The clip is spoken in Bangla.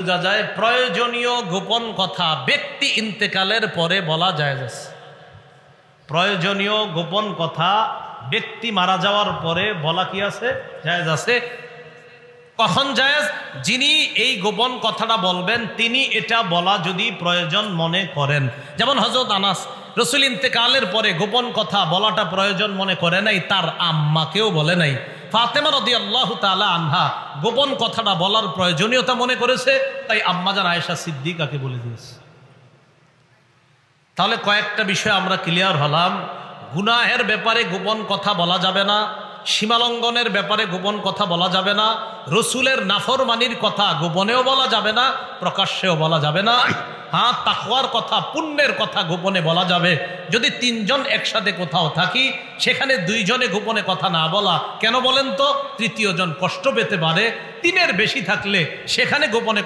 বোঝা যায় প্রয়োজনীয় গোপন কথা ব্যক্তি ইন্তেকালের পরে বলা জায়েজ আছে। প্রয়োজনীয় গোপন কথা ব্যক্তি মারা যাওয়ার পরে বলা কি আছে? জায়েজ আছে। কখন জায়েজ? যিনি এই গোপন কথাটা বলবেন তিনি এটা বলা যদি প্রয়োজন মনে করেন। যেমন হযরত আনাস রাসূল ইন্তেকালের পরে গোপন কথা বলাটা প্রয়োজন মনে করে নাই, তার আম্মাকেও বলে নাই। ফাতেমা রাদিয়াল্লাহু তাআলা আনহা গোপন কথাটা বলার প্রয়োজনীয়তা মনে করেছে, তাই আম্মাজান আয়েশা সিদ্দিকাকে বলে দিয়েছে। তাহলে কয়েকটা বিষয় আমরা ক্লিয়ার হলাম। গুনাহের ব্যাপারে গোপন কথা বলা যাবে না, সীমালঙ্ঘনের ব্যাপারে গোপন কথা বলা যাবে না, রসুলের নাফরমানির কথা গোপনেও বলা যাবে না, প্রকাশ্যেও বলা যাবে না। হ্যাঁ, তাকওয়ার কথা, পুণ্যের কথা গোপনে বলা যাবে। যদি তিনজন একসাথে কোথাও থাকি, সেখানে দুইজনে গোপনে কথা না বলা। কেন বলেন তো? তৃতীয় জন কষ্ট পেতে পারে। তিনের বেশি থাকলে সেখানে গোপনে